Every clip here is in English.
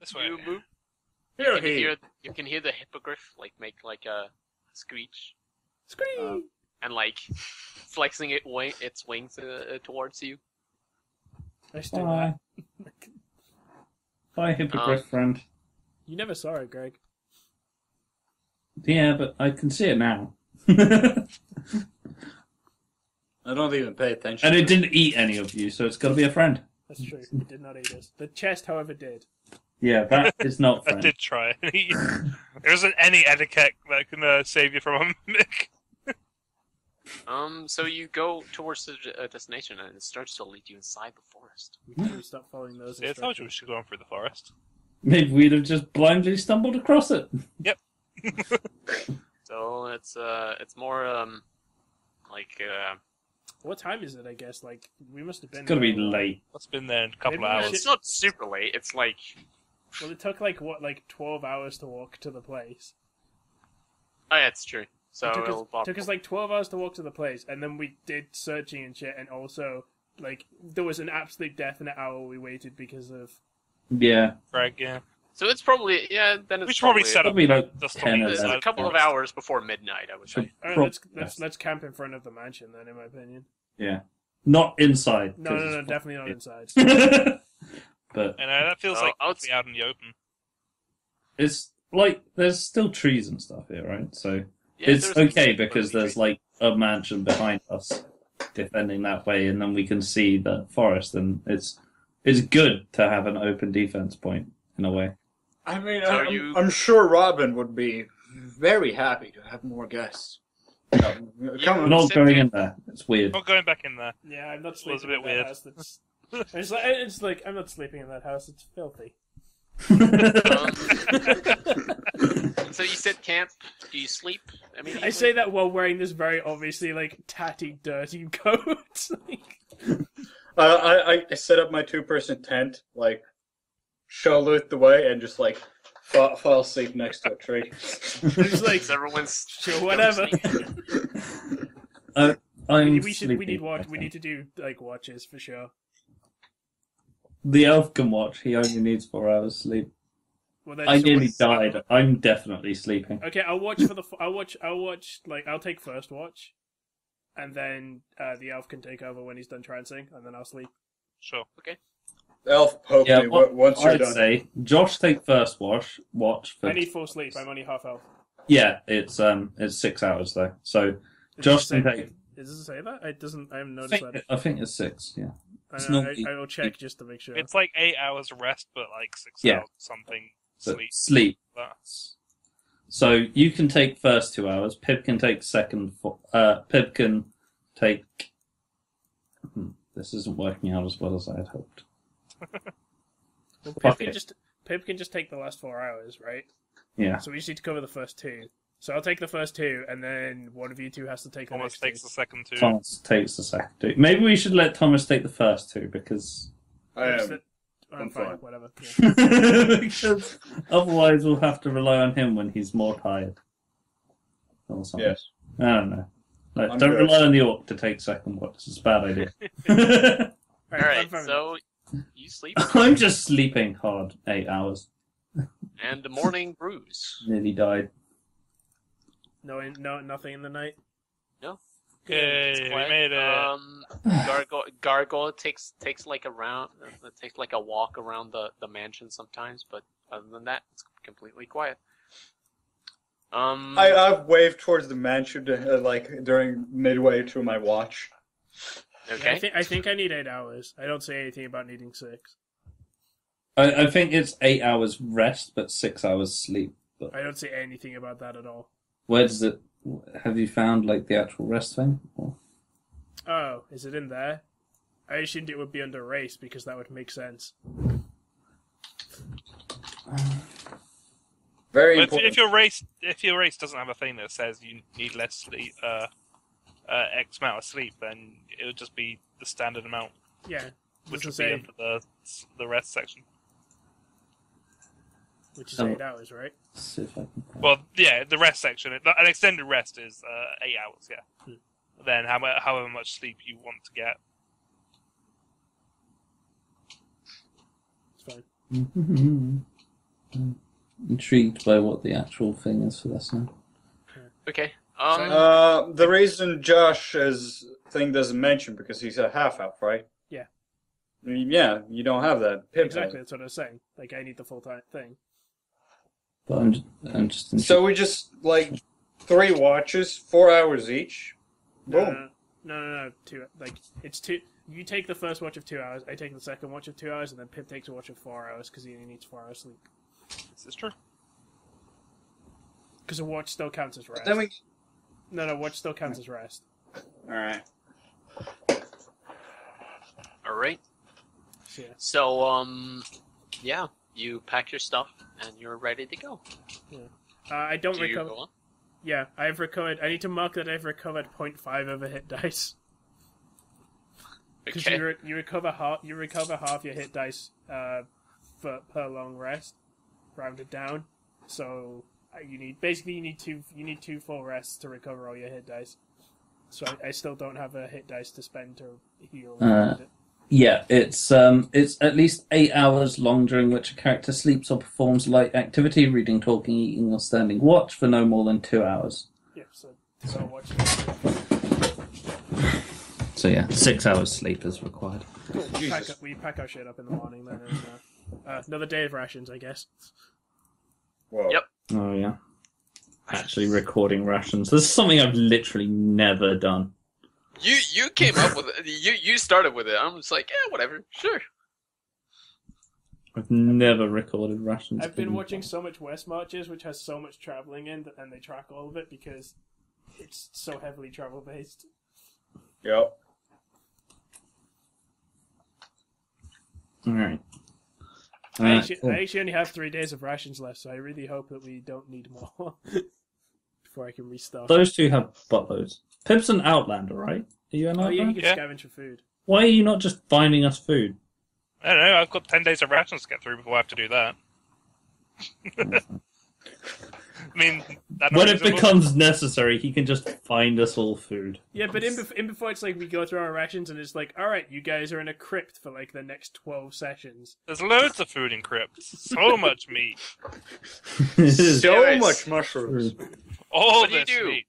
This way. You move. You can hear the hippogriff like make like a screech. Scream! And like flexing its wings towards you. I still that. Bye, hippogriff friend. You never saw it, Greg. Yeah, but I can see it now. I don't even pay attention. And it didn't eat any of you, so it's got to be a friend. That's true. It did not eat us. The chest, however, did. Yeah, that is not I friend. did try. There isn't any etiquette that can save you from a mimic. So you go towards the destination, and it starts to lead you inside the forest. We need to stop following those Yeah, I told you we instructions. should go on through the forest. Maybe we'd have just blindly stumbled across it. Yep. So it's more like What time is it, I guess? Like, we must have been... It's got to be there a while. late. It's been there in a couple Maybe of we hours. it's not super late. It's like Well, it took, like, 12 hours to walk to the place. oh yeah, it's true. So It it'll pop- took us, like, 12 hours to walk to the place, and then we did searching and shit, and also, like, there was an absolute definite hour we waited because of... Yeah. Greg, yeah. So it's probably then it's We should probably set up Probably like just 10 on or the It's so. a couple of hours before midnight, I would say. Alright, let's camp in front of the mansion, then, in my opinion. Yeah. Not inside. No, definitely not inside. But And that feels Oh, like I'll- be out in the open. it's like, there's still trees and stuff here, right? So Yeah, it's there's- okay because there's like a mansion behind us defending that way, and then we can see the forest, and it's good to have an open defense point in a way. I mean, So I'm sure Robin would be very happy to have more guests. Come We're on. not sit going there. in there. It's weird. Not going back in there. Yeah, I'm not It was sleeping a bit in that weird. house. It's like, I'm not sleeping in that house. It's filthy. So you sit camp. Do you sleep? I say that while wearing this very obviously, like, tatty, dirty coat. I set up my 2-person tent, like, shoulder it the way, and just, like, fall asleep next to a tree. It's like, everyone's sure, whatever. I'm we sleepy, need I we need think. to do, like, watches for sure. The elf can watch. He only needs 4 hours sleep. Well, then I someone- nearly died. I'm definitely sleeping. Okay, I'll watch for the. I'll watch. Like, I'll take first watch, and then the elf can take over when he's done trancing, and then I'll sleep. Sure. Elf, poke Yeah, me once you're I'd done. say Josh take first watch for I need full sleep. I'm only half elf. Yeah, it's 6 hours though. So Josh can take. Does it say that? It doesn't. I haven't I noticed think, that. I think it's 6. Yeah. It's I, not- I will check just to make sure. It's like 8 hours rest, but like 6 Yeah. hours something But sleep. sleep. That's So you can take first 2 hours. Pip can take second. Pip can take. This isn't working out as well as I had hoped. Well, Fuck Pip it. can just take the last 4 hours, right? Yeah. So we just need to cover the first 2. So I'll take the first 2, and then one of you two has to take the almost next takes 2. the second 2. Thomas takes the second 2. Maybe we should let Thomas take the first 2 because I'm I'm fine, fine. whatever. Yeah. because otherwise we'll have to rely on him when he's more tired. Or something. Yes. I don't know. No, I'm don't good. rely on the orc to take second watch. It's a bad idea. All Alright, I'm fine with so you sleep, I'm just sleeping hard 8 hours. and the morning brews. Nearly died. it. No, nothing in the night. Yay, It's we quiet. made it. Gargoyle takes like a round, takes like a walk around the mansion sometimes, but other than that, it's completely quiet. I've waved towards the mansion like during midway through my watch. Okay. I think I need 8 hours. I don't say anything about needing 6. I think it's 8 hours rest, but 6 hours sleep. But I don't say anything about that at all. where does it? Have you found like the actual rest thing? Or? Oh, is it in there? I assumed it would be under race because that would make sense. Very But important. if your race doesn't have a thing that says you need less sleep, X amount of sleep, then it would just be the standard amount, Yeah, which doesn't would say, be under the rest section. which is Oh. 8 hours, right? Let's see if I can. Well, yeah, the rest section. An extended rest is 8 hours. Yeah. Then however much sleep you want to get. It's fine. intrigued by what the actual thing is for this now. Okay. The reason Josh's thing doesn't mention because he's a half elf, right? Yeah. Yeah, you don't have that. Pip has Exactly, it. that's what I was saying. Like, I need the full-time thing. But I'm just intrigued. So we just, like, 3 watches, 4 hours each. Boom. No. It's 2. You take the first watch of 2 hours, I take the second watch of 2 hours, and then Pip takes a watch of 4 hours, because he only needs 4 hours sleep. Is this true? Because a watch still counts as rest. Then we... No, watch still counts as rest. Alright. Alright. So, yeah. So, yeah, you pack your stuff and you're ready to go. I don't Do you recover. go on? Yeah, I've recovered. I need to mark that I've recovered 0.5 of a hit dice. Because Okay. you recover half your hit dice per long rest, rounded down. So you need two full rests to recover all your hit dice. So I still don't have a hit dice to spend to heal. Yeah, it's at least 8 hours long, during which a character sleeps or performs light activity, reading, talking, eating, or standing watch for no more than 2 hours. Yeah, so watch. So yeah, 6 hours sleep is required. Cool. We pack our shit up in the morning then. And, another day of rations, I guess. Whoa. Yep. Oh yeah. Actually recording rations. This is something I've literally never done. You came up with it. You started with it. I'm just like, yeah, whatever, sure. I've never recorded rations. I've been watching so much West Marches, which has so much traveling in, and they track all of it because it's so heavily travel based. Yep. Alright. I actually only have 3 days of rations left, so I really hope that we don't need more before I can restock. Those two have buttloads. Pip's an outlander, right? Are you an Oh yeah, outlander? you can Yeah. scavenge for food. Why are you not just finding us food? I don't know, I've got 10 days of rations to get through before I have to do that. I mean, that When it becomes necessary, he can just find us all food. Yeah, but in before it's like we go through our rations and it's like, all right, you guys are in a crypt for like the next 12 sessions. There's loads of food in crypts. So much meat. So Yes. much mushrooms. All What do you this do? meat.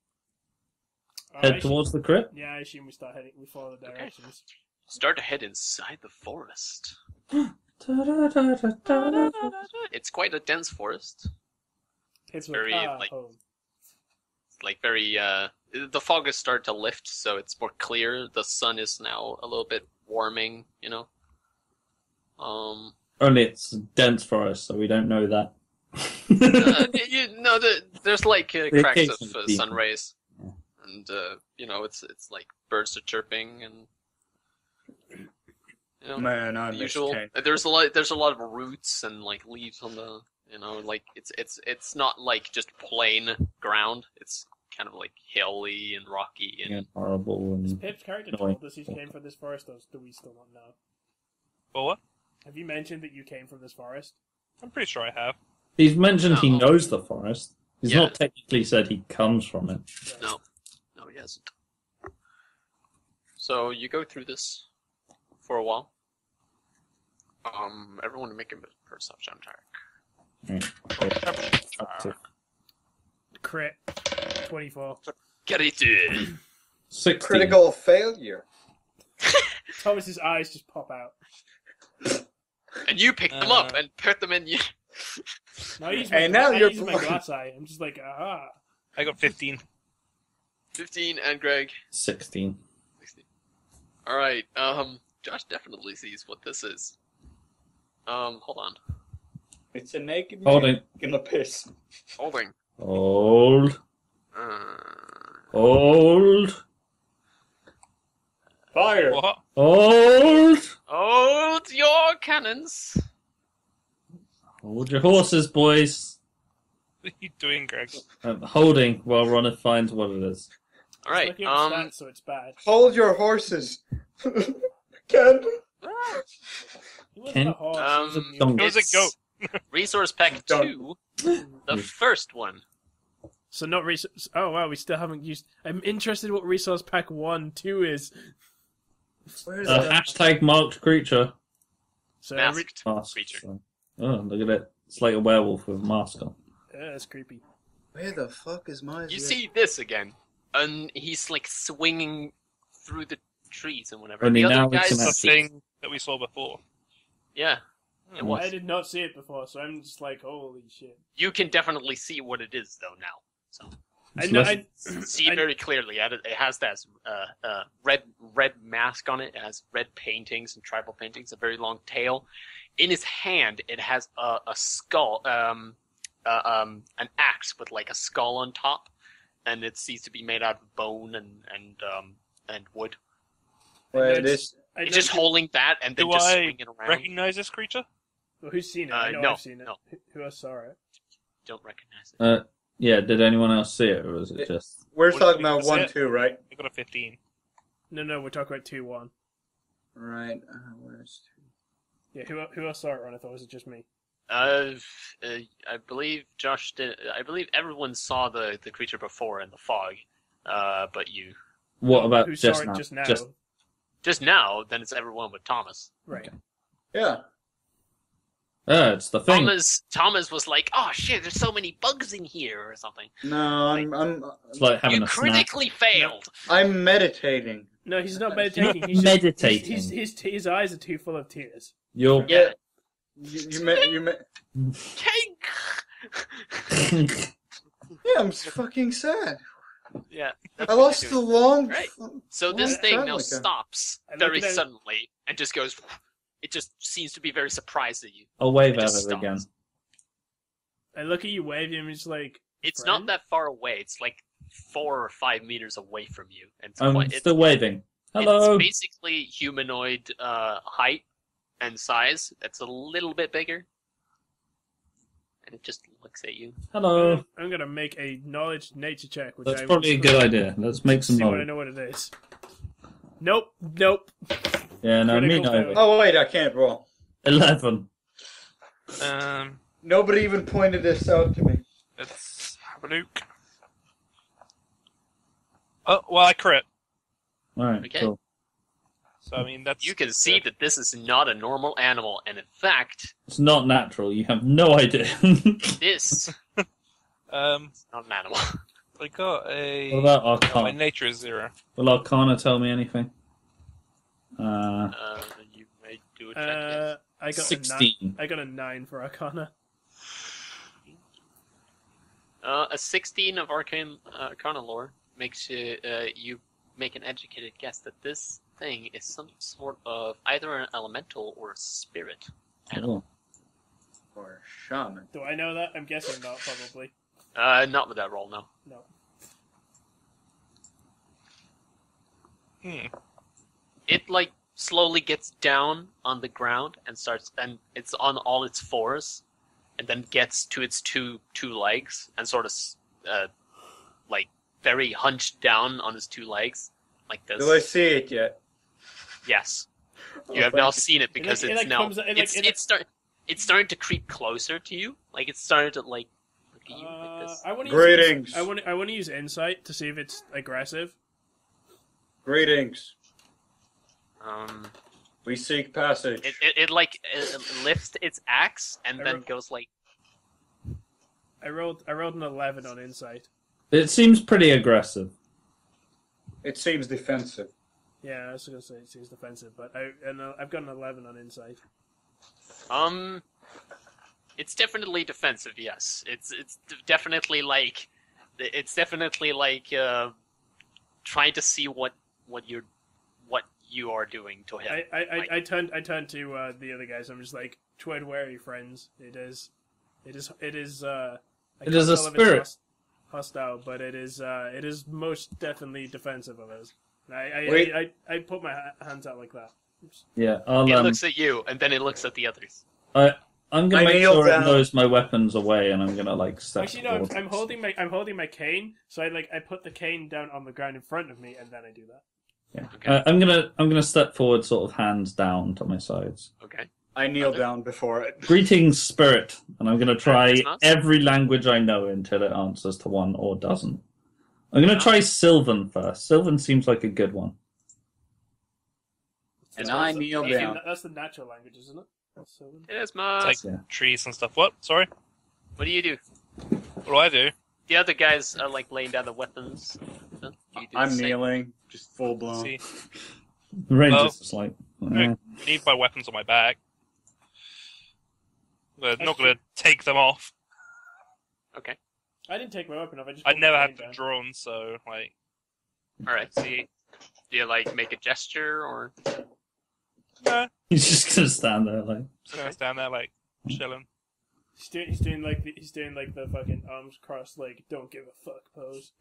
Head towards the crypt? Yeah, I assume we follow the directions. Start to head inside the forest. It's quite a dense forest. It's Very, like- home. Like very, the fog has started to lift, so it's more clear. The sun is now a little bit warming, you know. Only it's a dense forest, so we don't know that. There's like cracks of occasionally sun rays, Yeah. and it's like birds are chirping and Man, I the miss usual. cake. There's a lot of roots and like leaves on the like it's not like just plain ground. It's kind of like hilly and rocky and Yeah, horrible and Pip's character annoying. told us he came from this forest, or do we still not know? Well, what? Have you mentioned that you came from this forest? I'm pretty sure I have. He's mentioned he No. knows the forest. He's Yeah. not technically said he comes from it. no, he hasn't. So you go through this for a while. Everyone make a perception check. Up to Crit. 24. Get it. 16. Critical failure. Thomas's eyes just pop out. And you pick them up and put them in you. No, I use And my, now I you're use my blind. glass eye. I'm just like, aha. I got 15. 15 and Greg. 16. 16. Alright, Josh definitely sees what this is. Hold on. It's a naked Holding. man gonna piss. Holding. Hold. Uh, Hold. Fire! What? Hold. hold your cannons. Hold your horses, boys. What are you doing, Greg? Holding while Ronith finds what it is. Alright, Looking at stats, so it's bad. Hold your horses! Ken? He wasn't Ken- a horse. Um, he was a mule. Don't- It was a it's goat. Resource pack Don't. 2. The first one. So not resource. Oh wow, we still haven't used. I'm interested what resource pack 1, 2 is. Where's Hashtag marked creature. So Masked Masked. creature. Oh, look at it. It's like a werewolf with a mask on. Yeah, that's creepy. Where the fuck is my? You see this again, and he's like swinging through the trees and whatever. Only The now other we guys can It's the see. thing that we saw before. Yeah, it was. I did not see it before, so I'm just like, holy shit. You can definitely see what it is though now. So I It's know. less- see very clearly. It has that red mask on it. It has red paintings and tribal paintings. A very long tail. In his hand, it has a skull, an axe with like a skull on top, and it seems to be made out of bone and wood. Wait, this. It's just holding that and then Do just I swinging around. recognize this creature? Well, who's seen it? I know no, I've seen it. no. Who else saw it? Don't recognize it. Yeah, did anyone else see it, or was it just... We're What talking did you about say? 1-2, right? I got a 15. No, we're talking about 2-1. Right. Where's 2? Yeah, who else saw it, Ronith, or was it just me? I believe Josh did. I believe everyone saw the creature before in the fog, but you What about Who saw just it now? just now? just now. Then it's everyone but Thomas. Right. Yeah. It's the thing. Thomas was like, "Oh shit, there's so many bugs in here," or something. No, It's like having You a snack. critically failed. I'm meditating. No, he's not meditating. He's just, Meditating. His eyes are too full of tears. You're... Yeah. You Yeah, I'm fucking sad. Yeah. I lost the long. Right. So this long thing now travel. stops I look very at it- suddenly and just goes. It just seems to be very surprised at you. I'll wave It at just it stops. again. I look at you waving, and it's like, It's Friend? not that far away. It's like 4 or 5 meters away from you, and it's I'm quite. It's, still waving. Hello! It's basically humanoid height and size. It's a little bit bigger, and it just looks at you. Hello! I'm gonna make a knowledge nature check, which That's I probably a good idea. Let's make some see what I noise. know what it is. Nope. Yeah, no, me Critical failure. neither. Oh wait, I can't roll. 11. Nobody even pointed this out to me. Let's have a look. Oh, well, I crit. Alright, Okay. cool. So, I mean, that's... You can see that this is not a normal animal, and in fact, It's not natural. You have no idea. this Um, not an animal. I got a... What about Oh, my Arcana? nature is 0. Will Arcana tell me anything? You may do a check. Yes. I got 16. I got a 9 for Arcana. A 16 of Arcana lore makes you make an educated guess that this thing is some sort of either an elemental or a spirit animal. Oh. Or shaman. Do I know that? I'm guessing not, probably. Not with that roll, no. No. It like slowly gets down on the ground and starts, and it's on all its fours, and then gets to its two legs and sort of like very hunched down on its 2 legs, like this. Do I see it yet? Yes, you Oh, have now thank you. seen it because It, it's like, now comes- it, like, it's starting to creep closer to you. Like it's starting to like look at you like this. I want to Greetings. I want to use insight to see if it's aggressive. Greetings. Um, We seek passage. it lifts its axe and I then wrote- goes like. I rolled an 11 on insight. It seems pretty aggressive. It seems defensive. Yeah, I was gonna say it seems defensive, but I've got an 11 on insight. It's definitely defensive. Yes, it's definitely like trying to see what you are doing to him. I turned to the other guys. I'm just like, tread wary, friends. It is I It is can't a tell if it's spirit. hostile, but it is most definitely defensive of us. And Wait. I put my hands out like that. Oops. Yeah, I'll, It looks at you, and then it looks at the others. I'm gonna I make kneel sure down. it knows my weapon's away, and I'm gonna like step Actually, no. forward. I'm holding my cane, so I put the cane down on the ground in front of me, and then I do that. Yeah. Okay. I'm gonna step forward, sort of hands down to my sides. Okay. I kneel down before it. Greetings, spirit, and I'm gonna try It's not- every language I know until it answers to one or doesn't. I'm gonna try Sylvan first. Sylvan seems like a good one. And I kneel That's down. that's the natural language, isn't it? Desmos. Take Yeah. trees and stuff. What? Sorry? What do you do? What do I do? The other guys are like laying down the weapons. Do you do the I'm same? kneeling, just full blown. See, The Ranger's Well, just like, I leave my weapons on my back. But not going to take them off. Okay. I didn't take my weapon off. I just. I put never my had cane them down. drawn, so like, All right. see, Do you like make a gesture or? nah, he's just gonna stand there like. just gonna stand there like chilling. He's doing like the fucking arms crossed, like don't give a fuck pose.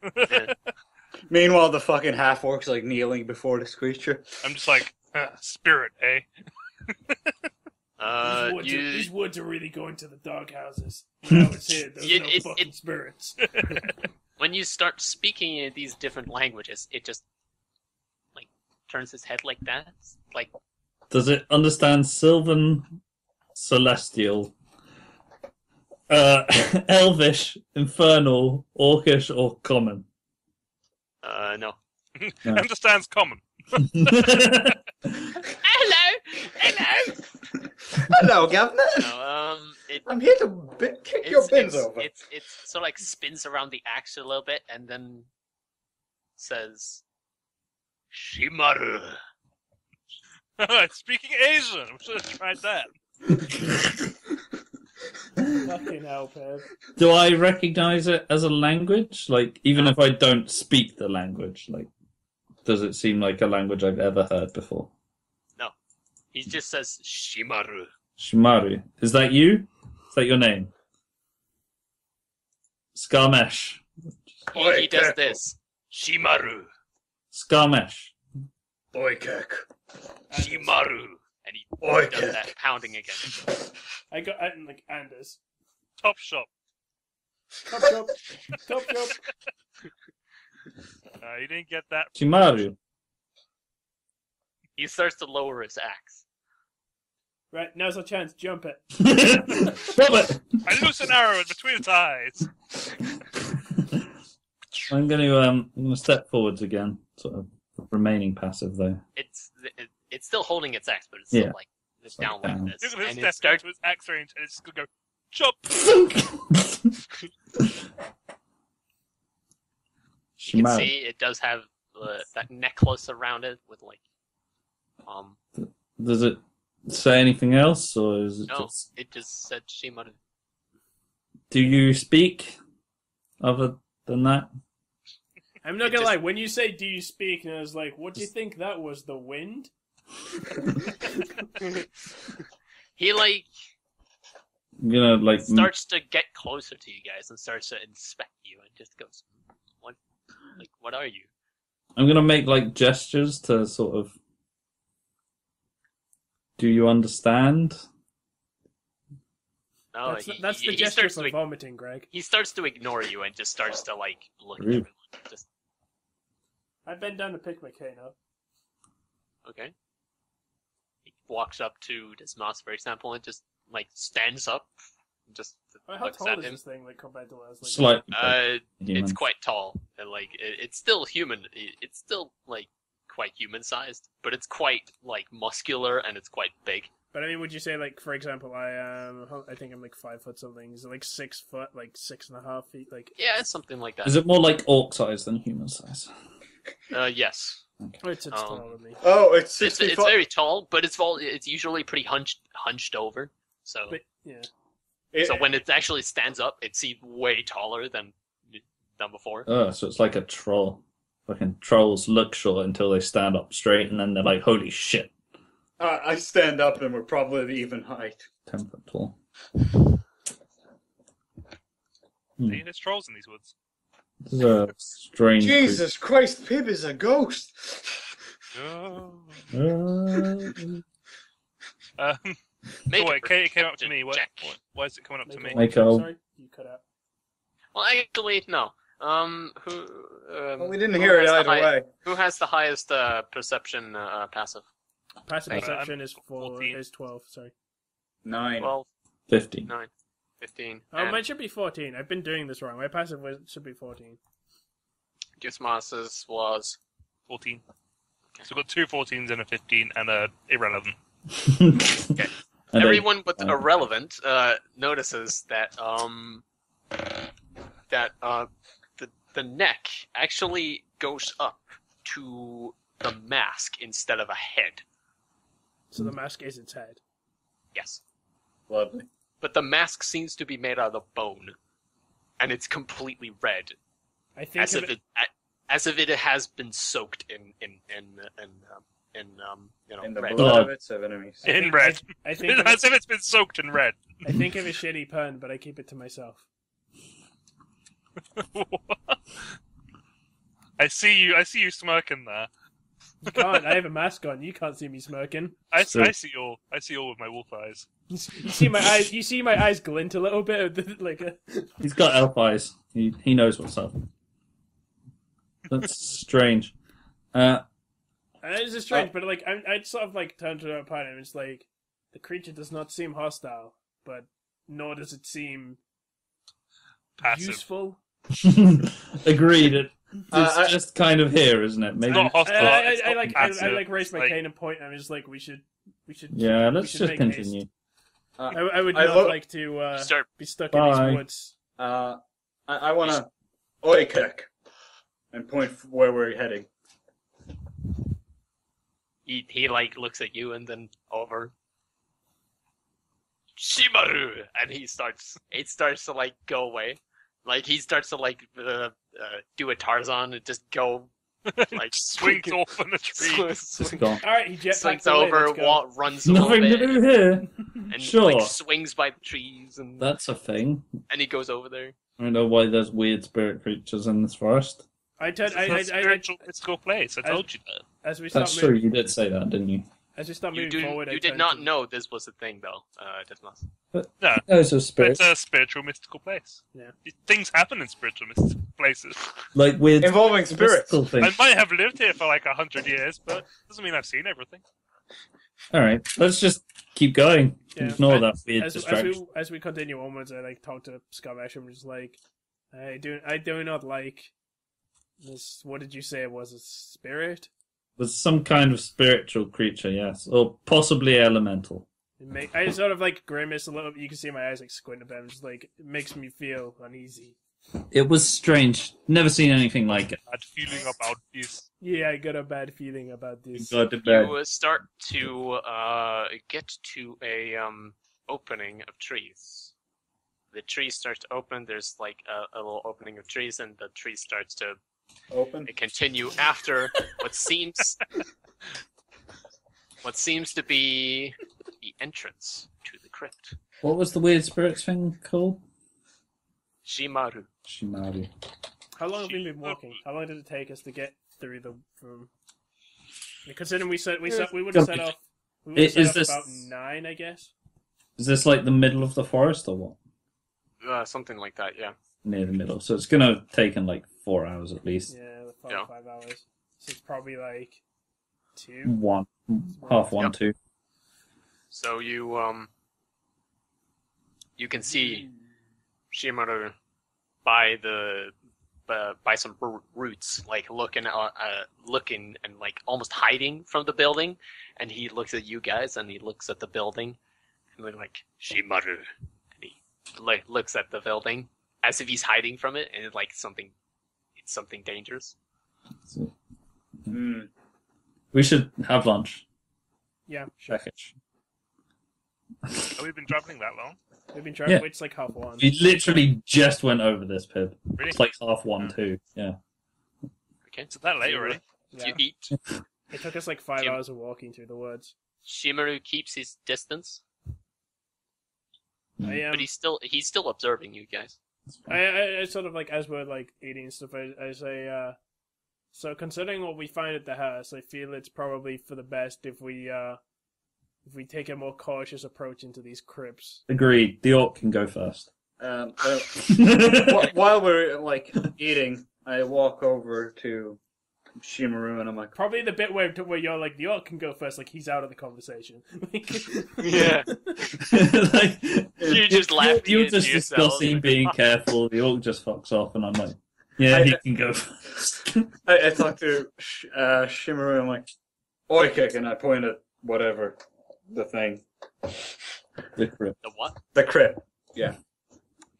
Meanwhile, the fucking half orc's like kneeling before this creature. I'm just like spirit, eh? These woods are really going to the dog houses. Now it's here. There's no fucking spirits. When you start speaking in these different languages, it just like turns its head like that. Like, Does it understand Sylvan, Celestial, Elvish, Infernal, Orcish, or Common? no. No. Understands common. Hello. Hello, Governor. No, I'm here to kick your bins over. It's sort of like spins around the axe a little bit and then says, Shimaru. Speaking Asian. We should have tried that. Fucking hell, Peb. Do I recognize it as a language? Like, even if I don't speak the language, like, does it seem like a language I've ever heard before? No. He just says, Shimaru. Shimaru. Is that you? Is that your name? Skarmesh. He does this. Shimaru. Skarmesh. Boykek. Shimaru. And he Oi, does kick. that pounding again. I got like Anders. Top shop. Top job. Top job. You didn't get that. Shimaru. He starts to lower his axe. Right, now's our chance. Jump it. Robert! I loose an arrow in between its eyes. I'm gonna step forwards again, sort of remaining passive though. It's still holding its axe, but it's still Yeah. like it's down like down. this. You're gonna And it step starts. into its axe range and it's gonna go chop. You can Shimaru. see it does have that necklace around it with like Does it say anything else, or is it no, just... it just said Shimaru. Do you speak other than that? I'm not It gonna just- lie. When you say "Do you speak?" and I was like, "What do you think that was? The wind?" He like I'm gonna like starts to get closer to you guys and starts to inspect you and just goes, what are you? I'm gonna make like gestures to sort of. Do you understand? No, That's the he gesture starts for to vomiting, Greg. he starts to ignore you and just starts to like look at Rude. everyone. Just I bend down to pick my cane up. okay. He walks up to Desmos, for example, and just like stands up, and just How looks tall at is him. this thing, like compared to us? Like, Slight. It's human. quite tall, and like it's still human. It's still like quite human-sized, but it's quite like muscular and it's quite big. But I mean, would you say, like, for example, I think I'm like 5 foot something. Is it like 6 foot, like 6.5 feet? Like, Yeah, it's something like that. Is it more like orc size than human size? Yes, oh, it's taller than me. Oh, it's it's 60 it's foot. very tall, but it's usually pretty hunched over. So But yeah, so when it actually stands up, it seems way taller than before. Oh, so it's like a troll. Fucking trolls look short until they stand up straight, and then they're like, "Holy shit!" I stand up and we're probably the even height. 10 foot tall. See, there's trolls in these woods. This is a strange. Jesus Christ, Pib is a ghost. Oh. creature. Make Oh, a wait, it came up to perception me. check. Why is it coming up to me? Make a- Sorry, you cut out. Well, actually, no. Well, we didn't hear it either way. Who has the highest perception passive? Passive I'm perception is 14. 12. Sorry. 9. 12, 50. 9, 15. Oh, and mine should be 14. I've been doing this wrong. My passive should be 14. Gizmas's was 14. So we've got 2 14s and a 15 and a irrelevant. And everyone with irrelevant notices that the neck actually goes up to the mask instead of a head. So the mask is its head. Yes. Lovely. But the mask seems to be made out of bone, and it's completely red, I think as if it has been soaked in the red. blood of its enemies. In red. I think As if it's been soaked in red. I think of a shitty pun, but I keep it to myself. I see you smirking there. You can't. I have a mask on. You can't see me smirking. I see all with my wolf eyes. You see my eyes. You see my eyes glint a little bit, like a. He's got elf eyes. He knows what's up. That's strange. This is strange, but like I'd sort of like turn to the opponent and it's like the creature does not seem hostile, but nor does it seem Passive. useful. Agreed. It's just kind of here, isn't it? Maybe. Not hostile. It's I not passive. like raise my Like- cane and point, and I'm just like we should. Yeah, we let's should just make continue. haste. I would I not look- like to Start. be stuck Bye. in these woods. I want to oikek and point where we're heading. He like looks at you and then over. Shimaru, and it starts to like go away, like he starts to like do a Tarzan and just go like Swings off in the tree. Gone. All right, he jetpacks swings away. over, Let's go. runs a little Nothing to bit, do here. and Sure. like swings by the trees, and That's a thing. he goes over there. I don't know why there's weird spirit creatures in this forest. I turn. It's a spiritual mystical place. I told you that. As we start That's true. moving, You did say that, didn't you? as we start You moving forward, I did turn not to- know this was a thing though, Desmos. No, Those are it's spirits, a spiritual mystical place. Yeah. Things happen in spiritual mystical places. like weird Involving spirits. mystical I things. might have lived here for like 100 years, but doesn't mean I've seen everything. All right, let's just keep going. Yeah. Ignore that weird As distraction. we continue onwards, I like talk to Scummash. I'm just like, I do not like this. What did you say it was? A spirit? There's some kind of spiritual creature, yes, or possibly elemental. I sort of like grimace a little bit. You can see my eyes like squint a bit. I'm just like, it makes me feel uneasy. It was strange. Never seen anything like it. Bad feeling about this. Yeah, I got a bad feeling about this. Go to bed. You start to get to a opening of trees. The tree starts to open. There's like a little opening of trees, and the tree starts to Open. continue after what seems to be the entrance to the crypt. What was the weird spirits thing called? Shimaru. Shimari. How long have we been walking? How long did it take us to get through the room? Considering we would have set off. We would have set Is off this- about 9, I guess. Is this like the middle of the forest or what? Something like that, yeah. Near the middle. So it's gonna have taken like 4 hours at least. Yeah, Yeah. 5 hours. So it's probably like 2. One, half one, Yep. 2. So you can see Shimaru by some roots, like looking and like almost hiding from the building, and he looks at you guys and he looks at the building, and they're like Shimaru, and he like looks at the building as if he's hiding from it, and it's like something dangerous. So Mm. we should have lunch. Yeah, sure. Package. Have we been traveling that long? We've been trying Yeah. to wait like half 1. We literally just went over this, Pib. Really? It's like half 1, 2. Yeah. Okay, Is it that late already? Yeah. You eat. It took us like 5 Jim. hours of walking through the woods. Shimaru keeps his distance, I but he's still observing you guys. I sort of like, as we're like eating and stuff, I say, so considering what we find at the house, I feel it's probably for the best if we take a more cautious approach into these crypts. Agreed. The orc can go first. While we're like eating, I walk over to Shimaru and I'm like, Probably the bit where you're like, the orc can go first, like he's out of the conversation. Yeah. Like, You just laughed You're to just yourself. discussing being careful. The orc just fucks off, and I'm like, yeah, he can go first. I talk to Shimaru and I'm like, oikek, and I point at whatever the thing The crypt. The what? The crypt. Yeah.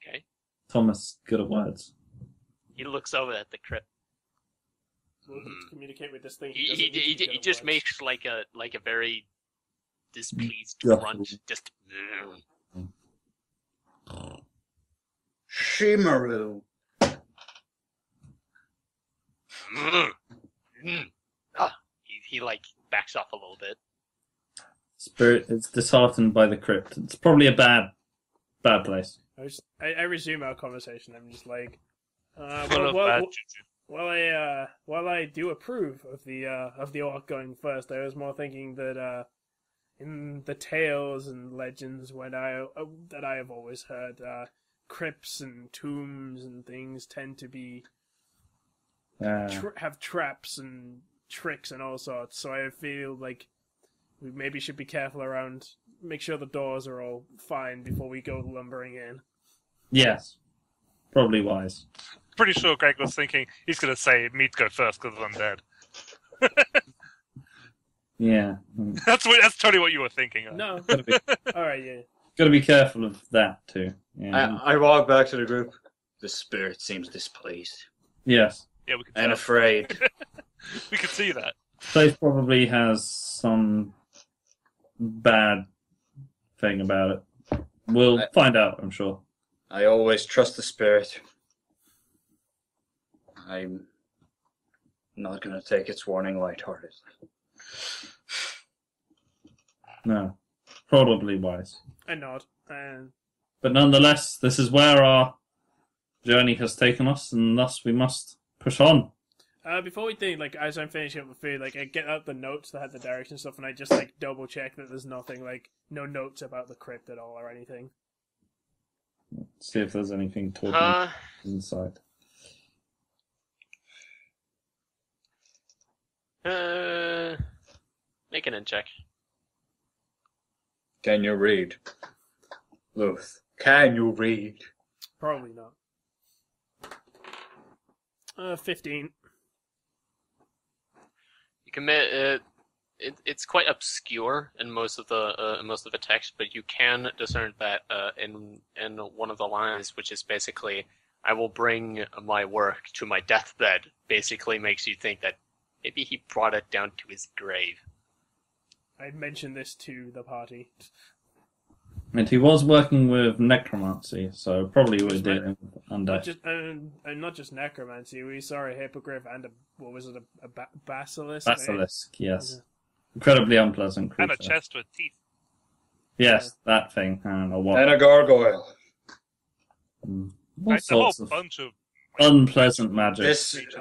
Okay. Thomas, good at words. He looks over at the crypt. Looking to communicate with this thing. He just makes like a very displeased Yeah. grunt. Just. Shimaru. He like backs off a little bit. Spirit is disheartened by the crypt. It's probably a bad place. I resume our conversation. I'm just like, Full of bad juju. while I do approve of the orc going first, I was more thinking that in the tales and legends that I have always heard, crypts and tombs and things tend to be have traps and tricks and all sorts. So I feel like we maybe should be careful around. Make sure the doors are all fine before we go lumbering in. Yes. Probably wise. Pretty sure Greg was thinking he's going to say me to go first because I'm dead. Yeah. That's totally what you were thinking. No. Gotta be, Alright, yeah. gotta be careful of that too. Yeah. I walk back to the group. The spirit seems displeased Yes. Yeah, we could and tell. afraid. We could see that. Faith probably has some bad thing about it. We'll find out, I'm sure. I always trust the spirit. I'm not going to take its warning lightheartedly. No. Probably wise. I nod. And But nonetheless, this is where our journey has taken us, and thus we must push on. before we think, like, as I'm finishing up the food, like, I get out the notes that had the direction stuff, and I just, like, double check that there's nothing, like, no notes about the crypt at all or anything. See if there's anything talking inside. Make an in check. Can you read? Luth, can you read? Probably not. 15. You can it's quite obscure in most of the text, but you can discern that in one of the lines, which is basically, "I will bring my work to my deathbed," basically makes you think that maybe he brought it down to his grave. I'd mentioned this to the party. And he was working with necromancy, so probably we're dealing with undead. Not just necromancy. We saw a hippogriff and a basilisk? Basilisk, yes. Incredibly unpleasant creature. And a chest with teeth. Yes, that thing. I don't know what. And a gargoyle. All Like, a whole sorts of bunch of unpleasant magic.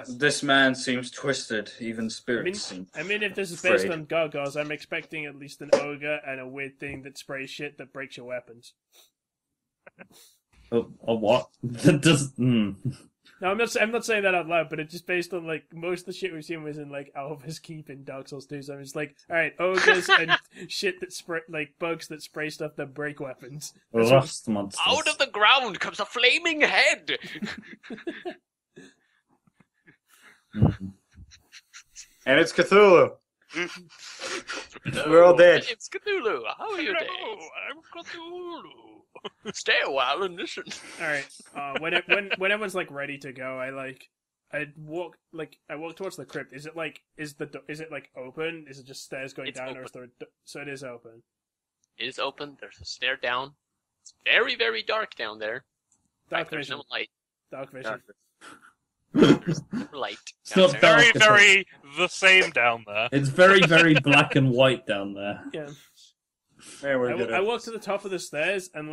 This man seems twisted. Even spirits seem. I mean, if this is based afraid. on gargoyles, I'm expecting at least an ogre and a weird thing that sprays shit that breaks your weapons. A what? That does. No, I'm not saying that out loud, but it's just based on, like, most of the shit we've seen was in, like, Alva's Keep in Dark Souls 2, so I'm just like, alright, ogres and shit that spray, like, bugs that spray stuff that break weapons. That's what- Rust monsters. Out of the ground comes a flaming head! Mhm. And it's Cthulhu. We're all dead. It's Cthulhu. How are you Hello, doing? I'm Cthulhu. Stay a while and listen. Alright, when everyone's, like, ready to go, I walk towards the crypt. Is it open? Is it just stairs going It's down, open. or is there so it is open? It is open. There's a stair down. It's very, very dark down there. In Dark fact, there's vision. no light. Dark vision. There's no light. It's down not there. dark. Very, very the same down there. It's very, very black and white down there. Yeah. Man, we're good I at walk to the top of the stairs and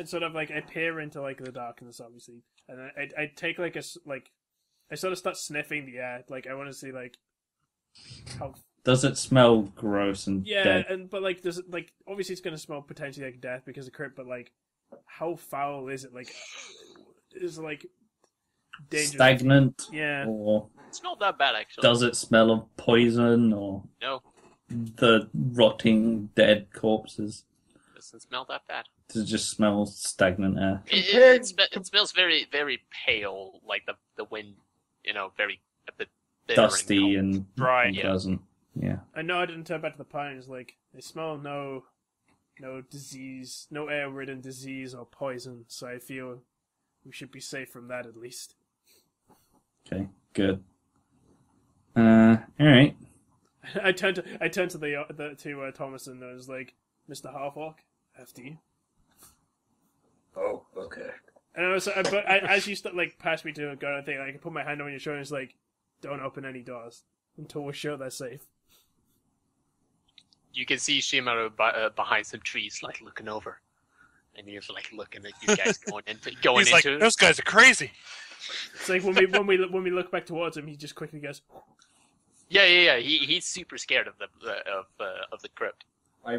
sort of like I peer into like the darkness, obviously, and I take like I sort of start sniffing the air. Like I want to see like how Does it smell gross and dead? but like does it like obviously it's gonna smell potentially like death because of crypt, but like how foul is it? Like is it like dangerous? Stagnant? Yeah. Or It's not that bad, actually. does it smell of poison or No, the rotting dead corpses? doesn't smell that bad. Does it just smell stagnant air? It smells very, very pale, like the wind, very a bit bitter Dusty and and Dry, unpleasant. Yeah. I know I didn't turn back to the pines. Like they smell no no disease, no air-ridden disease or poison. So I feel we should be safe from that at least. Okay, good. All right. I turned to Thomas and I was like, Mr. Halfwalk, after you. Oh, okay. And I was, as you passed me to go, I think I could put my hand on your shoulder and it's like, don't open any doors until we're sure they're safe. You can see Shimaru behind some trees, like looking over, and he's like looking at you guys going He's like, into. those guys are crazy. It's like when we look back towards him, he just quickly goes. Yeah. He's super scared of the crypt. I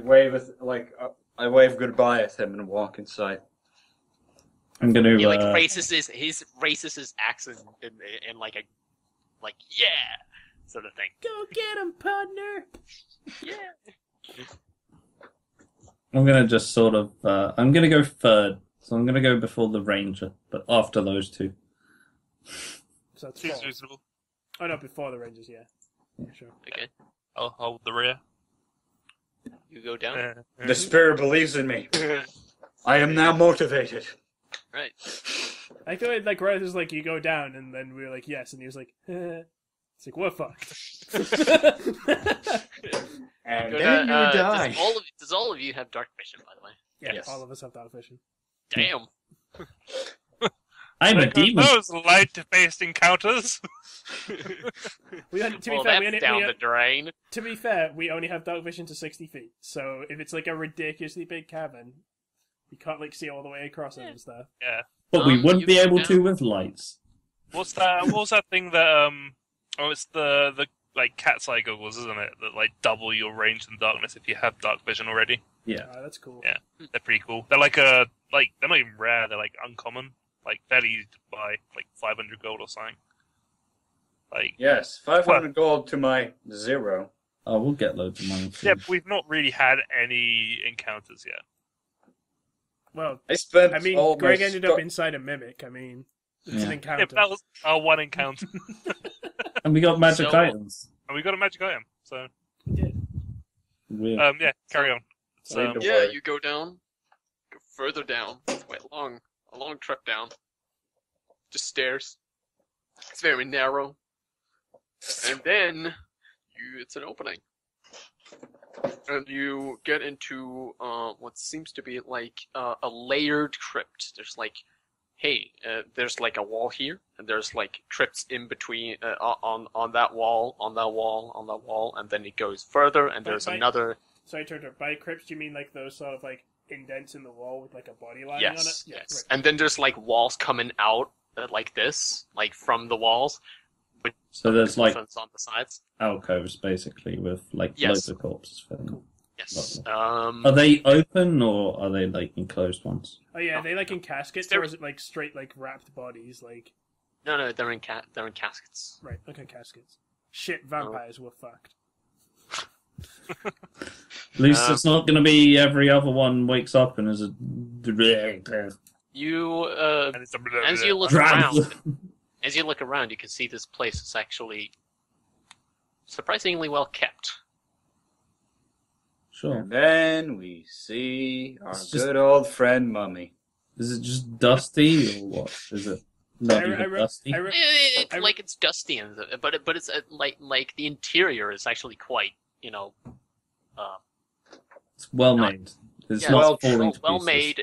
wave goodbye at him and walk inside. I'm gonna. He like raises his accent in like a yeah sort of thing. Go get him, partner! Yeah. I'm gonna just sort of. I'm gonna go third, so I'm gonna go before the ranger, but after those two. So that's Seems 4. reasonable. Oh no, before the Rangers, yeah. Sure. Okay. I'll hold the rear. You go down. The spirit believes in me. I am now motivated. Right. I feel like Ronith was like, you go down, and then we were like, yes, and he was like, it's like, we're fucked. And Go then down, you die. Does all of you have dark vision, by the way? Yeah, Yes. all of us have dark vision. Damn. I'm a Like, demon. those light-based encounters. We had, to be Well, fair, that's down the drain. to be fair, we only have dark vision to 60 feet. So if it's like a ridiculously big cavern, we can't like see all the way across it and stuff. Yeah. But we you wouldn't be go able down. to with lights. What's that? What was that thing that Oh, it's the like cat's eye goggles, isn't it? That like double your range in darkness if you have dark vision already. Yeah. That's cool. Yeah. They're pretty cool. They're they're not even rare. They're like uncommon. Like fairly easy to buy. Like 500 gold or something. Like Yes, 500 gold to my 0. Oh, we'll get loads of money. yeah, but we've not really had any encounters yet. Well, I spent I mean, all Greg my ended up inside a mimic. I mean, it's an Yeah. encounter. Yeah, but that was our one encounter, And we got magic So- items. and we got a magic item. So Weird. yeah, carry on. Lead the Yeah, way. you go down. Go further down. It's quite long. A long trip down. Just stairs. It's very narrow. And then it's an opening. And you get into what seems to be like a layered crypt. There's like, there's like a wall here, and there's like crypts in between on that wall, on that wall, on that wall, and then it goes further, and there's But another. Sorry, Turtle. By crypts, do you mean like those sort of like indents in the wall with like a body lining Yes, on it? Yeah, yes. right. And then there's like walls coming out like this, like from the walls. With So there's like coffins on the sides. alcoves basically with like Yes. loads of corpses. For them. Yes. Are they open or are they like enclosed ones? Oh yeah, are they like in caskets, They're- or is it like straight like wrapped bodies? Like No, they're in caskets. right, okay, caskets. Shit, vampires were fucked. At least it's not going to be every other one wakes up and is a You And it's as you look around, you can see this place is actually surprisingly well kept. Sure. And then we see our It's just- good old friend Mummy. Is it just dusty or what? Is it not even dusty? It's I- like it's dusty, but it's like the interior is actually quite It's well not- made. It's yeah, not well falling to pieces. made.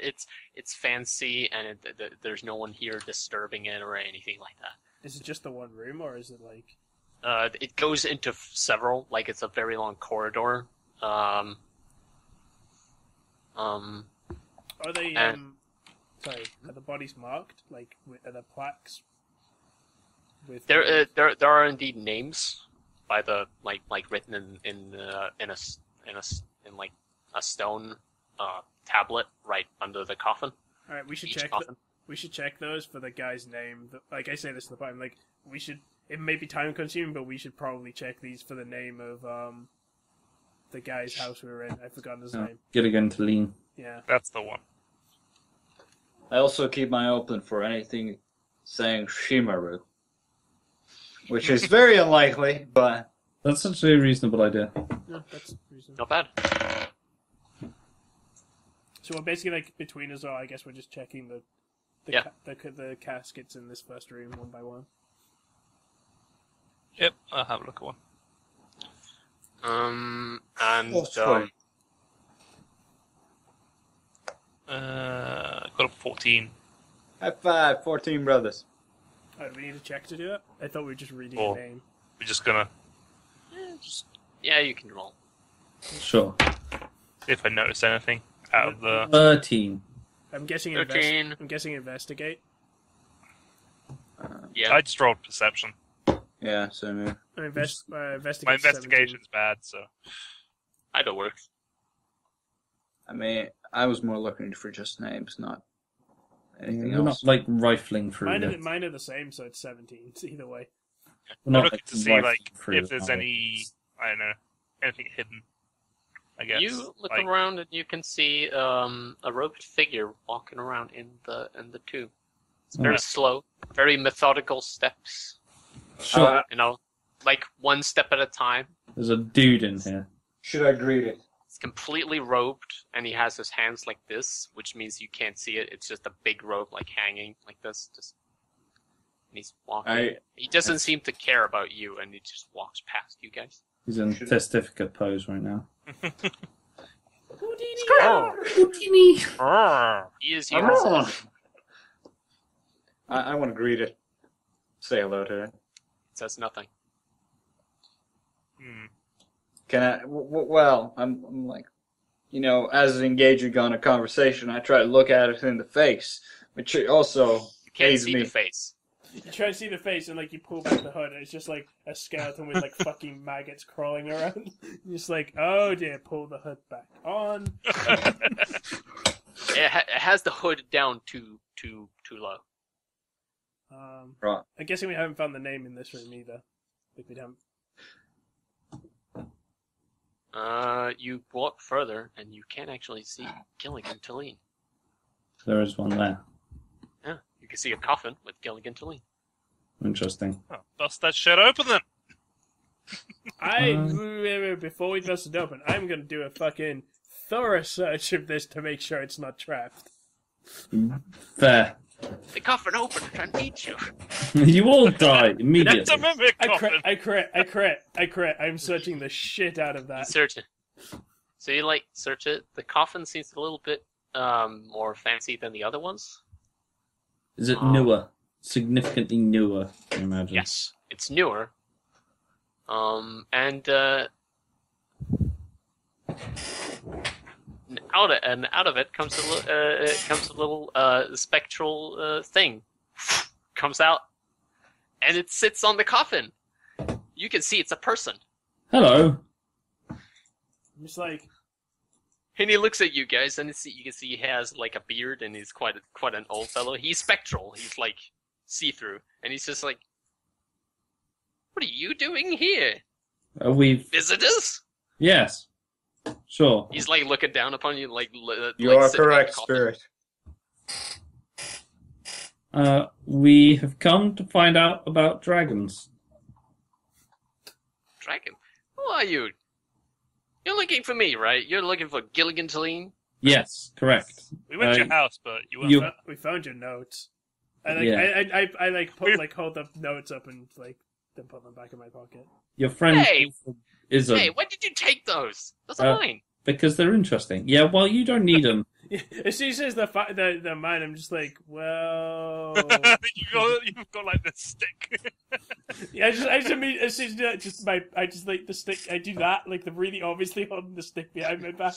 It's fancy, and there's no one here disturbing it or anything like that. Is it just the one room, or is it like? It goes into several, like it's a very long corridor. Are they sorry, are the bodies marked? Like, are the plaques? With There are indeed names by the like written in like a stone tablet right under the coffin. All right, we should Each check. coffin. We should check those for the guy's name. Like I say this to the point, like we should. It may be time consuming, but we should probably check these for the name of the guy's house we were in. I've forgotten his Oh, name. get again to lean. Yeah. That's the one. I also keep my eye open for anything saying Shimaru. Which is very unlikely, but That's actually a reasonable idea. No, that's reasonable. Not bad. So we're basically like between us all. I guess we're just checking the the caskets in this first room one by one. Yep, I'll have a look at one. Got a 14. High five, 14 brothers. Oh, do we need a check to do it? I thought we were just reading Or- a name. We're just gonna Yeah, you can roll. Sure. see if I notice anything out of the. 13. I'm guessing 13. I'm guessing investigate. Yeah. I just rolled perception. Yeah, same here. Investigate. My investigation's bad, so. Either works. I mean, I was more looking for just names, not anything We're not else. like rifling through 17. it. Mine are the same, so it's 17. So either way. We're I'm not, looking to see rifling like through if there's it, any, I don't know, anything hidden. I guess. You look like, around and you can see a robed figure walking around in the tube. It's very Yeah. slow, very methodical steps. Sure. You know, like one step at a time. There's a dude in here. Should I greet it? He's completely robed, and he has his hands like this, which means you can't see it. It's just a big robe, like hanging like this. And he's walking. He doesn't seem to care about you, and he just walks past you guys. He's in testificate pose right now. He is yours. I want to greet it. Say hello to it. Says nothing. Can I? Well, I'm like, you know, as engaging on a conversation, I try to look at it in the face, which also You can't aids see me. the face. You try to see the face, and like you pull back the hood, and it's just like a skeleton with like fucking maggots crawling around. You're just like, oh dear, pull the hood back on. It has the hood down too low. Right. I'm guessing we haven't found the name in this room either. Like we haven't. You walk further, and you can actually see Gilligan Talene. There is one there. Yeah, you can see a coffin with Gilligan Talene. Interesting. Oh, bust that shit open then. Before we bust it open, I'm gonna do a fucking thorough search of this to make sure it's not trapped. Fair. The coffin opened and eat you. You all die That's a immediately. mimic coffin. I crit. I'm searching the shit out of You that. search it. So you search it. The coffin seems a little bit more fancy than the other ones. Is it newer? Significantly newer, I imagine. Yes, it's newer. And out of it comes a little spectral thing. Comes out, and it sits on the coffin. You can see it's a person. Hello. I'm just like, And he looks at you guys, and you can see he has like a beard, and he's quite an old fellow. He's spectral. He's like see-through, and he's just like, "What are you doing here, Are we... visitors?" Yes. Sure. He's like looking down upon you, like You like are sitting on the correct, coffin. Spirit. We have come to find out about dragons. Dragon, who are you? You're looking for me, right? You're looking for Gilligan Talene? Yes, correct. We went to your house, but you weren't you- there. we found your notes. I like, Yeah. I like put like hold the notes up and like then put them back in my pocket. Your friend Hey! is a... Hey, when did you take those? Those are mine. Because they're interesting. Yeah, well, you don't need them. As soon as he says the mine, I'm just like, well, You've got like this stick. yeah. I just mean as soon as you do that, I just like the stick. I do that like the really obviously holding the stick behind my back.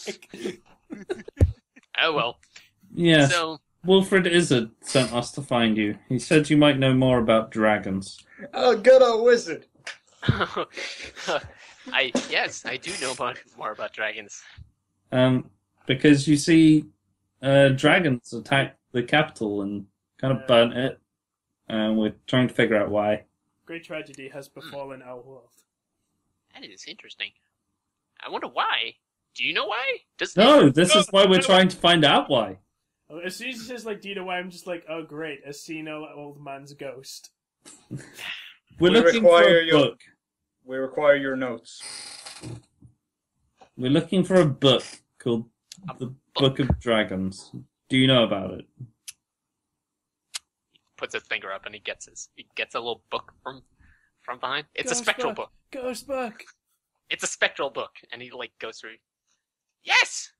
Oh well. Yes. So Wilfred Izzard sent us to find you. He said you might know more about dragons. Oh, good old wizard. I do know more about dragons. Because you see, dragons attacked the capital and kind of burnt it. And we're trying to figure out why. Great tragedy has befallen our world. That is interesting. I wonder why. Do you know why? No, this is why we're trying to find out why. As soon as he says like, do you know why? I'm just like, oh great, a senile old man's ghost. We're We looking for require a your- book. We require your notes. We're looking for a book called A The Book of Dragons. Do you know about it? Puts his finger up and he gets a little book from behind. It's a spectral book. Ghost book. It's a spectral book, and he like goes through. Yes,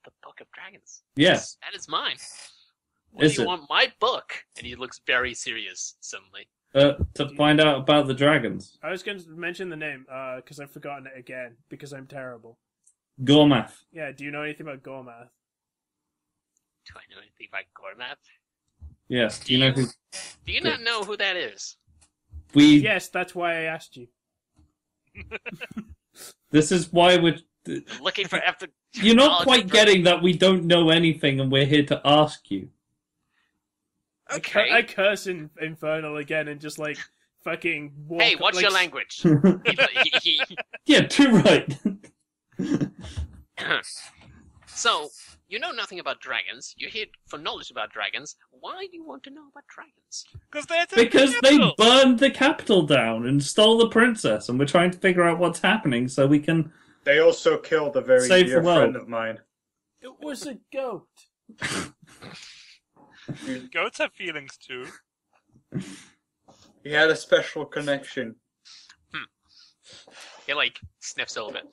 the Book of Dragons. Yes. That is mine. What do you want my book? And he looks very serious suddenly. To find out about the dragons. I was going to mention the name, because I've forgotten it again, because I'm terrible. Goramoth. Yeah, do you know anything about Goramoth? Do I know anything about Goramoth? Yes. Do you know who? Do you not know who that is? Yes, that's why I asked you. This is why we're... Looking for after. You're not quite getting that we don't know anything and we're here to ask you. Okay. I curse in Infernal again and just like fucking walk. Hey, what's like, your language? Yeah, too right. So, you know nothing about dragons. You're here for knowledge about dragons. Why do you want to know about dragons? Because they burned the capital down and stole the princess, and we're trying to figure out what's happening so we can... They also killed a very Save dear the world. friend of mine. It was a goat. Goats have feelings too. He had a special connection. He like sniffs a little bit.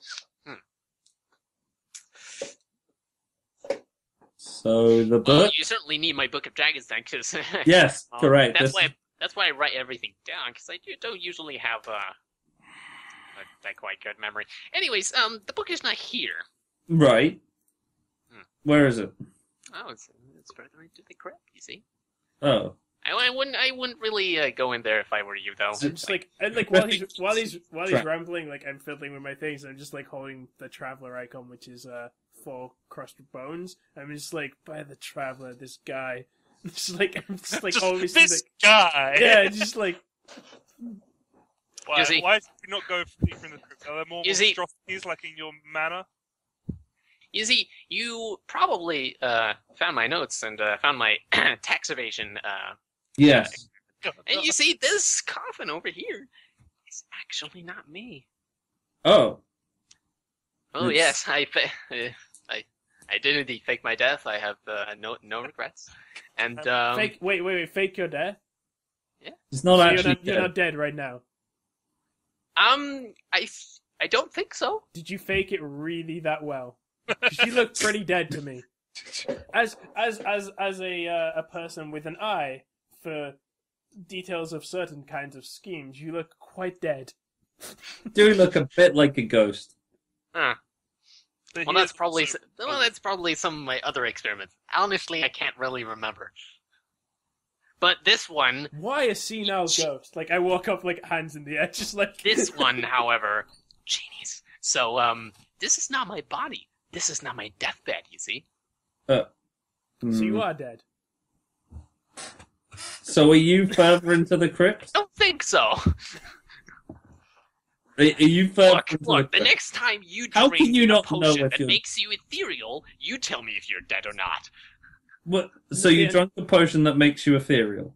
So the Well, book... you certainly need my Book of Dragons then, because Yes, correct. That's why I write everything down, because I don't usually have a quite good memory. Anyways, the book is not here. Right. Where is it? Oh, it's further into the crypt. You see. Oh. I wouldn't really go in there if I were you, though. I'm just like, and like while he's rambling, like I'm fiddling with my things. I'm just like holding the traveler icon, which is 4 crushed bones. I'm just like, by the traveler, this guy. I'm just like always this guy. Yeah, just like. Why do you not go deeper in the crypt? Are there more monstrosities like in your manor? You see, you probably found my notes and found my tax evasion. Yes. And you see, this coffin over here is actually not me. Oh. Oh yes, I did indeed fake my death. I have no regrets. And wait, fake your death? Yeah. It's not So actually you're not dead right now. I don't think so. Did you fake it really that well? 'Cause you look pretty dead to me. As a person with an eye for details of certain kinds of schemes, you look quite dead. Do look a bit like a ghost. Huh. Well, that's probably some of my other experiments. Honestly, I can't really remember. But this one... Why a senile ghost? Like, I walk up, like, hands in the air, just like... This one, however... Genius. So, this is not my body. This is not my deathbed, you see? So you are dead. So are you further into the crypt? I don't think so. Are you further into Look, the the crypt? next time you How drink can you a not know potion if that you're... makes you ethereal, you tell me if you're dead or not. What? So you drank a potion that makes you ethereal?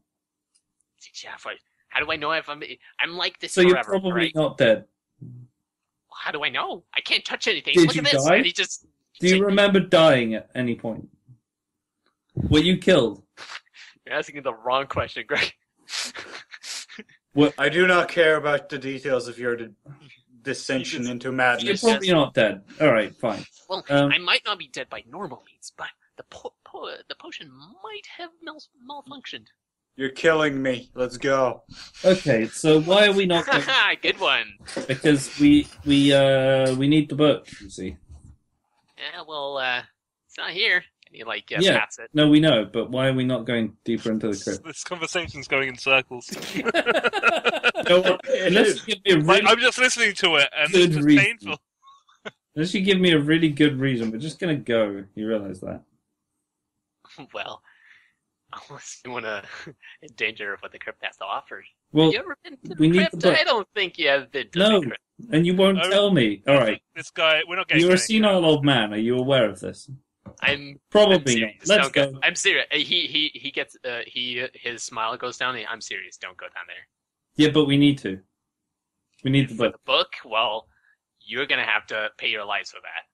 Yeah, how do I know if I'm like this So forever? you're probably right? not dead. How do I know? I can't touch anything. Did Look you at this. die? And he just... Do you remember dying at any point? Were you killed? You're asking the wrong question, Greg. What? I do not care about the details of your dissension into You're madness. probably not dead. Alright, fine. Well, I might not be dead by normal means, but the potion might have malfunctioned. You're killing me. Let's go. Okay, so why are we not going... Good one. Because we need the book, you see. Yeah, well, it's not here. And he, like, Yeah. pats it. No, we know, but why are we not going deeper into the crypt? This conversation's going in circles. No, unless you give me a really I'm just listening to it, and good it's just reason. painful. Unless you give me a really good reason, we're just gonna go. You realise that? Well, unless you want to endanger what the crypt has to offer. Well, Have you ever been to the we need crypt? the book. I don't think you have been to No, the crypt. and you won't Oh. tell me. Alright, This guy, we're not getting you're a anything. senile old man. Are you aware of this? I'm Probably not. serious. Let's Don't go. I'm serious. He gets his smile goes down. I'm serious. Don't go down there. Yeah, but we need to. We need the For book. the book, well, you're gonna have to pay your lives for that.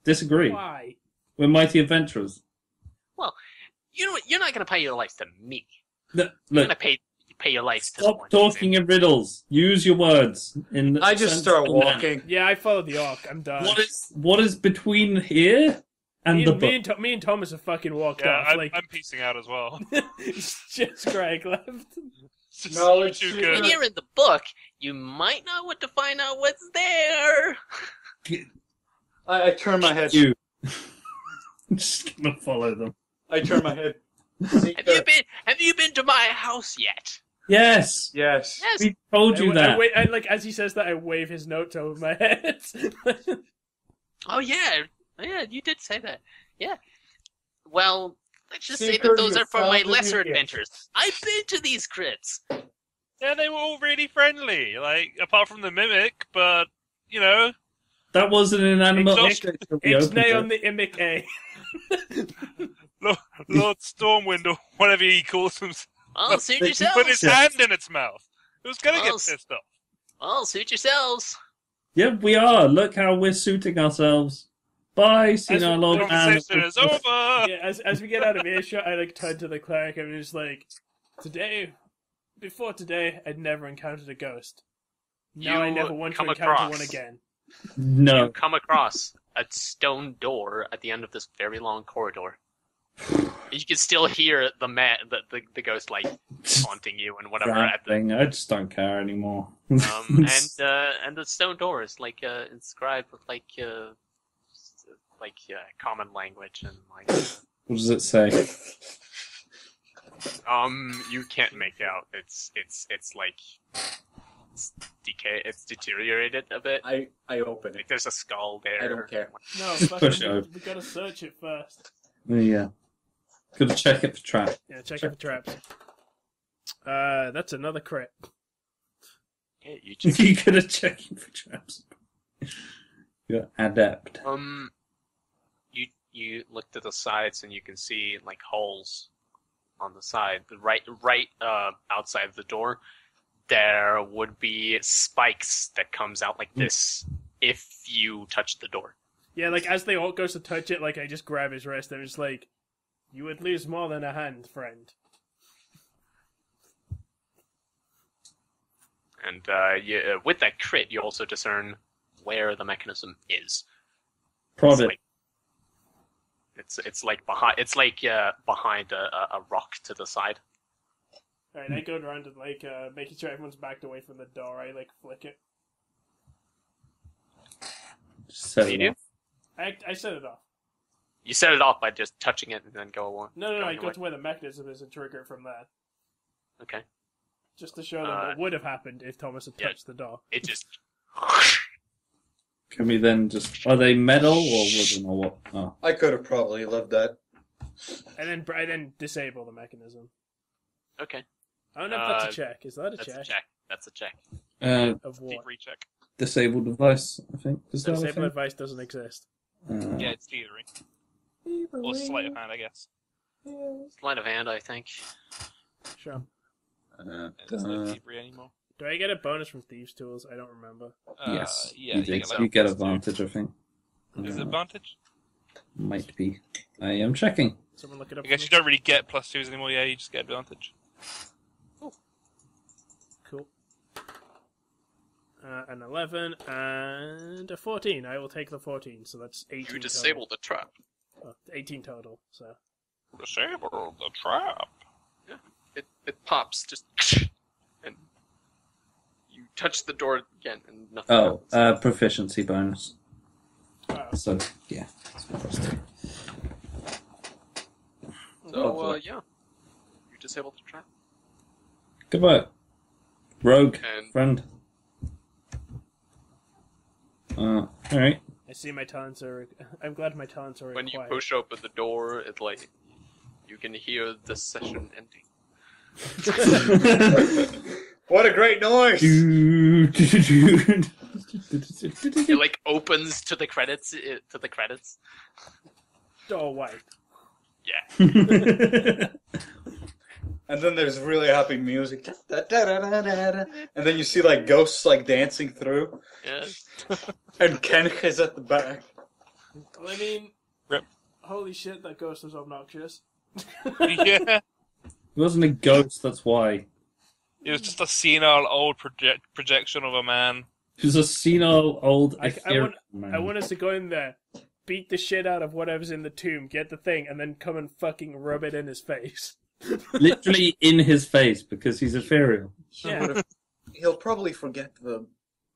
Disagree. Why? We're mighty adventurers. Well, you know what? You're not going to pay your life to me. Look, You're going to pay your life to the stop one talking in riddles. Use your words. In I just start sensible manner. walking. Yeah, I followed the orc. I'm done. What is between here and me, the and, book? me and Thomas have fucking walked Yeah, off. I'm piecing out as well. It's just Greg left. It's just No, you it's two true. good. When you're in the book, you might not want to find out what's there. I turn my head. You. I'm just gonna follow them. I turn my head. Have you been to my house yet? Yes. Yes. Yes. We told you that. I like as he says that, I wave his notes over my head. Oh yeah, yeah, you did say that. Yeah. Well, let's just say Secret that those you are for my found in lesser your gift. adventures. I've been to these crits. Yeah, they were all really friendly. Like apart from the mimic, but you know, That wasn't an animal Exhaust- object. till we It's opened nay it. on the Imic A. Lord Stormwind or whatever he calls himself. Well, suit He He yourselves. put his hand in its mouth. It was gonna Well, get pissed off. Well, suit yourselves. Yeah, we are. Look how we're suiting ourselves. Bye, seen our the Lord Conversation man. is over. Yeah, as we get out of earshot, I like turn to the cleric and I'm just like, before today, I'd never encountered a ghost. Now I You never want to come encounter across- one again. No. You come across a stone door at the end of this very long corridor. You can still hear the ghost like taunting you and whatever at the Thing. I just don't care anymore. and the stone door is like inscribed with like common language and like What does it say? you can't make out. It's like it's deteriorated a bit. I open Like it. there's a skull there. I don't care. No, Push it fucking, over. we gotta search it first. Yeah. Gotta check it for trap. Yeah, check out the traps. That's another crit. Yeah, you just You gotta check it for traps. You're adept. you look to the sides and you can see like holes on the side. The right outside of the door, there would be spikes that comes out like this if you touch the door. Yeah, like as the orc goes to touch it, like I just grab his wrist and it's like, you would lose more than a hand, friend. And with that crit, you also discern where the mechanism is. Prod It's it. like, it's like behind a rock to the side. Alright, I go around and like making sure everyone's backed away from the door. I like flick it. Set You it do? off. I set it off. You set it off by just touching it and then go on. No, I going go away. to where the mechanism is and trigger it from there. Okay. Just to show them what would have happened if Thomas had yeah. touched the door. It just. Can we then just... Are they metal or wooden or what? Oh. I could have probably lived that. And then disable the mechanism. Okay. I don't know if that's a check. Is that a That's check? a check. That's a check. Of what? Deep recheck. Disabled device, I think. Is that a Disable thing? advice doesn't exist. Yeah, it's thievery. Or sleight of hand, I guess. Sleight of hand, I think. Sure. It's not thievery anymore. Do I get a bonus from Thieves' Tools? I don't remember. Yes, Yeah, you, you do. get You get +2. advantage, I think. Is it advantage? Might be. I am checking. Someone look it up I guess for you me. don't really get +2s anymore, yeah, you just get advantage. Cool. An 11 and a 14. I will take the 14, so that's 18 You disable the trap. total. 18 total, so... Disable the trap. It pops just, and you touch the door again, and nothing. Oh, happens. proficiency bonus. Oh, So, yeah. It's +2. So yeah, you disable the trap. Good work. Rogue, And- friend. Alright. I see my talents are... I'm glad my talents are When you required. push open the door, it like you can hear the session ending. What a great noise! It like opens to the credits. Door white. Yeah. And then there's really happy music. And then you see like ghosts like dancing through. Yeah. And Kench is at the back. Well, I mean... Rip. Holy shit, that ghost was obnoxious. Yeah. He wasn't a ghost, that's why. It was just a senile old projection of a man. He was a senile old I ethereal man. want us to go in there, beat the shit out of whatever's in the tomb, get the thing, and then come and fucking rub it in his face. Literally in his face, because he's ethereal. Yeah. He'll probably forget the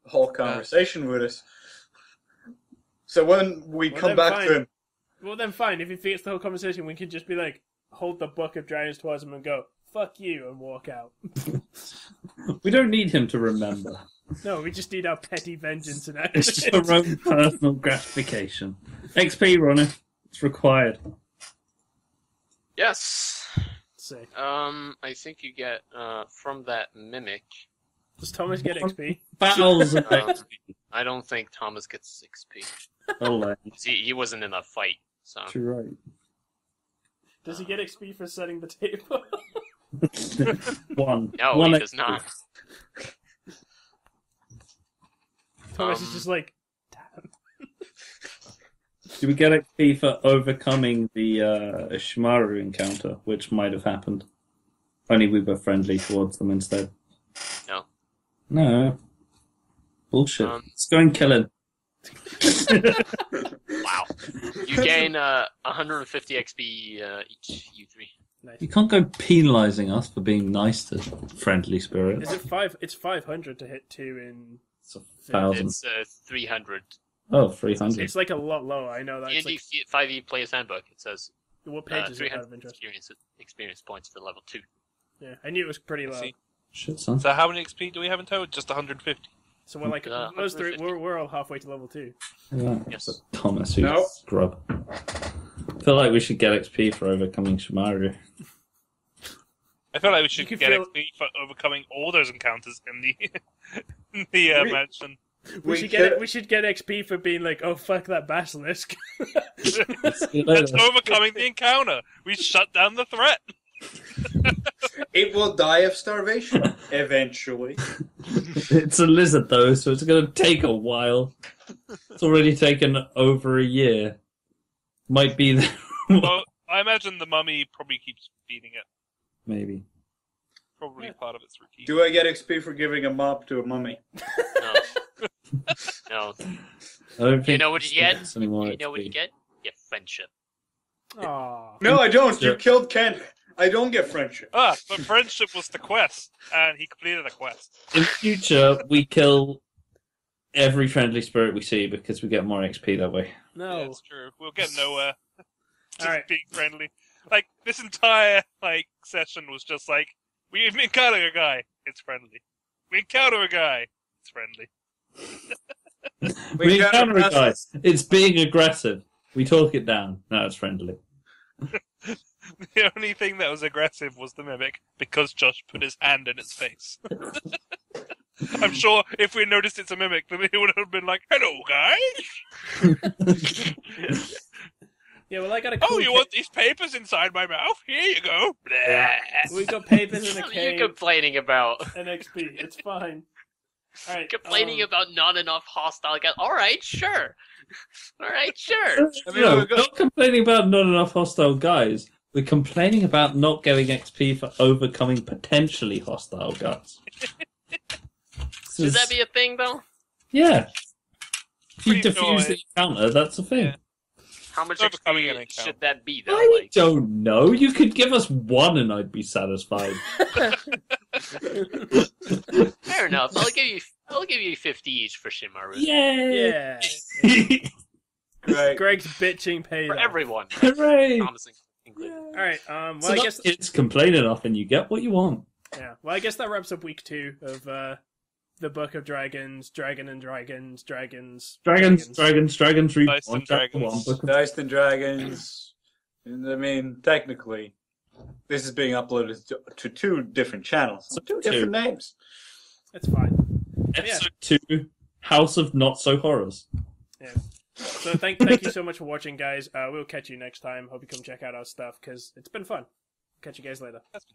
whole conversation with us. So when we come back fine. to him... Well then fine, if he forgets the whole conversation, we can just be like, hold the book of dragons towards him and go, fuck you, and walk out. We don't need him to remember. No, we just need our petty vengeance and It's just action. our own personal gratification. XP, Ronith. It's required. Yes. Sick. I think you get from that mimic. Does Thomas get XP? Battles of Um, XP. I don't think Thomas gets XP. Oh, He wasn't in that fight, so. you're right. Does he get XP for setting the table? One. No, One he XP. does not. Thomas is just like, damn. Do we get XP for overcoming the Shimaru encounter, which might have happened? Only we were friendly towards them instead. No. No. Bullshit. Let's go and kill him. Wow. You gain 150 XP each, you three. Nice. You can't go penalising us for being nice to friendly spirits. Is it 5? It's 500 to hit 2 in... It's 1,000. It's 300. Oh, 300. It's like a lot lower, I know that. It's D&D like, 5e Player's Handbook, it says what page is it out 300 of interest? experience points for level 2. Yeah, I knew it was pretty low. See. Shit, son. So how many XP do we have in total? Just 150. So we're like, those three, 150. we're all halfway to level 2. Yeah. Yes. It's Thomas, who's No. scrub. I feel like we should get XP for overcoming Shimaru. I feel like we should You get can XP for overcoming all those encounters in the in the mansion. We should get XP for being like, oh fuck that basilisk. That's overcoming the encounter. We shut down the threat. It will die of starvation, eventually. It's a lizard, though, so it's going to take a while. It's already taken over a year. Might be the... Well, I imagine the mummy probably keeps feeding it. Maybe. Probably part of its routine. Do I get XP for giving a mop to a mummy? No. No. I don't think You know what you get? it's any more You know what you XP. get? You get friendship. Aww. No, I don't. You killed Ken. I don't get friendship. But friendship was the quest, and he completed the quest. In future, we kill every friendly spirit we see because we get more XP that way. No. Yeah, it's true. We'll get nowhere. Just Alright. being friendly. Like, this entire, session was just like, we encounter a guy, it's friendly. We encounter a guy, it's friendly. We encounter a guy. It's being aggressive. We talk it down. Now it's friendly. The only thing that was aggressive was the mimic, because Josh put his hand in its face. I'm sure if we noticed it's a mimic, then he would have been like, hello, guys! Yeah, well I got a Oh, cool you want these papers inside my mouth? Here you go. We got papers in a What are you cave complaining about? and XP. It's fine. Alright. Complaining about not enough hostile guys. Alright, sure. Alright, sure. No, we're not complaining about not enough hostile guys. We're complaining about not getting XP for overcoming potentially hostile guys. Should that be a thing, though? Yeah. If you Pretty defuse sure the encounter, that's a thing. Yeah. How much Overcoming an XP encounter. should that be, though? I Like, don't know. You could give us one and I'd be satisfied. fair enough. I'll give you 50 each for Shimaru. Yay! Yeah. Right. Greg's bitching paid For off. everyone. Hooray! Thomas included. Alright, well So I guess kids complain enough and you get what you want. yeah. Well I guess that wraps up week 2 of the Book of Dragons, Dragons, Dragons, read Dice one, and chapter Dragons. one, book of- Dice and Dragons. And I mean, technically, this is being uploaded to 2 different channels. So 2 different names. It's fine. Episode 2, House of Not So Horrors. Yeah. So thank you so much for watching, guys. We'll catch you next time. Hope you come check out our stuff because it's been fun. Catch you guys later. That's